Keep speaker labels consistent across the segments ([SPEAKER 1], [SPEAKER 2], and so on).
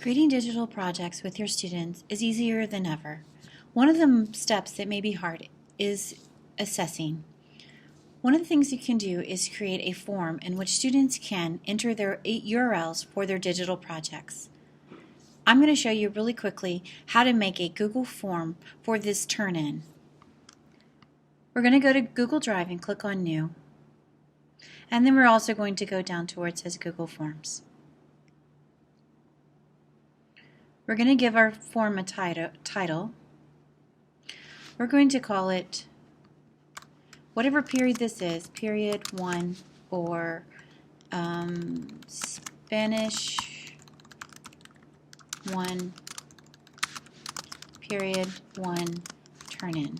[SPEAKER 1] Creating digital projects with your students is easier than ever. One of the steps that may be hard is assessing. One of the things you can do is create a form in which students can enter their URLs for their digital projects. I'm going to show you really quickly how to make a Google form for this turn-in. We're going to go to Google Drive and click on New. And then we're also going to go down to where it says Google Forms. We're going to give our form a title. We're going to call it whatever period this is, period 1 or Spanish 1, period 1, turn-in.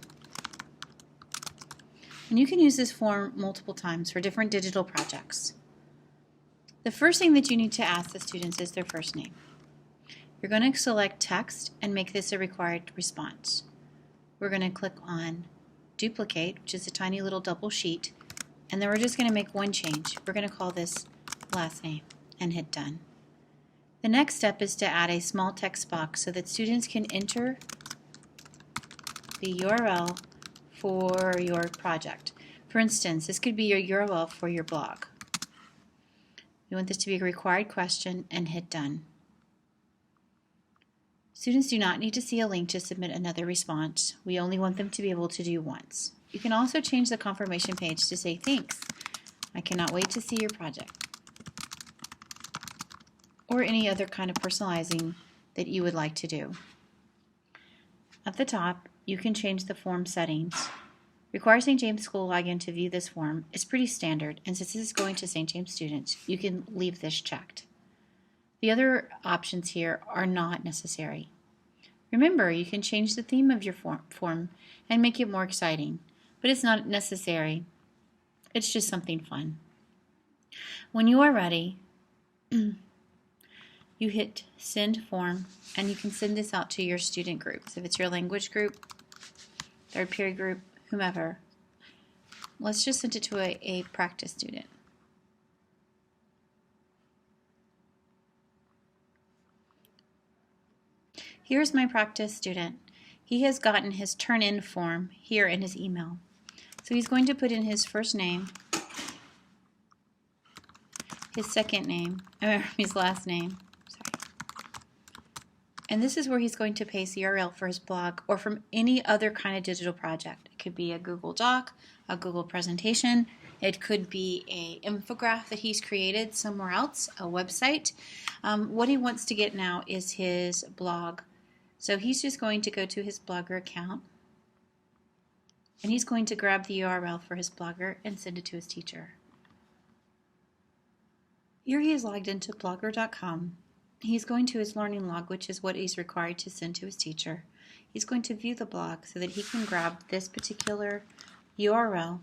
[SPEAKER 1] And you can use this form multiple times for different digital projects. The first thing that you need to ask the students is their first name. You're going to select text and make this a required response. We're going to click on duplicate, which is a tiny little double sheet, and then we're just going to make one change. We're going to call this last name and hit done. The next step is to add a small text box so that students can enter the URL for your project. For instance, this could be your URL for your blog. You want this to be a required question and hit done. Students do not need to see a link to submit another response. We only want them to be able to do once. You can also change the confirmation page to say, "Thanks, I cannot wait to see your project," or any other kind of personalizing that you would like to do. At the top, you can change the form settings. Require St. James School login to view this form is pretty standard, and since this is going to St. James students, you can leave this checked. The other options here are not necessary. Remember, you can change the theme of your form and make it more exciting, but it's not necessary. It's just something fun. When you are ready, you hit send form, and you can send this out to your student groups. If it's your language group, third period group, whomever. Let's just send it to a practice student. Here's my practice student. He has gotten his turn-in form here in his email. So he's going to put in his first name, his second name, his last name, and this is where he's going to paste the URL for his blog or from any other kind of digital project. It could be a Google Doc, a Google presentation. It could be an infographic that he's created somewhere else, a website. What he wants to get now is his blog. So he's just going to go to his Blogger account, and he's going to grab the URL for his Blogger and send it to his teacher. Here he is logged into blogger.com. He's going to his learning log, which is what he's required to send to his teacher. He's going to view the blog so that he can grab this particular URL,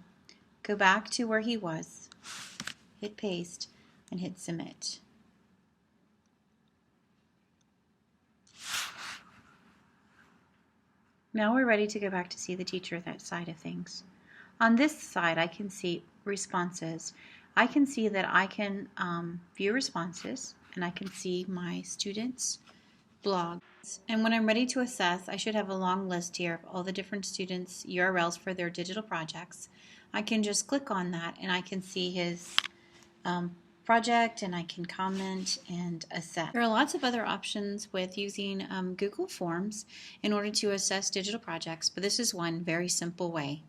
[SPEAKER 1] go back to where he was, hit paste, and hit submit. Now we're ready to go back to see the teacher, that side of things. On this side, I can see responses. I can see that I can view responses, and I can see my students' blogs. And when I'm ready to assess, I should have a long list here of all the different students' URLs for their digital projects. I can just click on that, and I can see his project, and I can comment and assess. There are lots of other options with using Google Forms in order to assess digital projects, but this is one very simple way.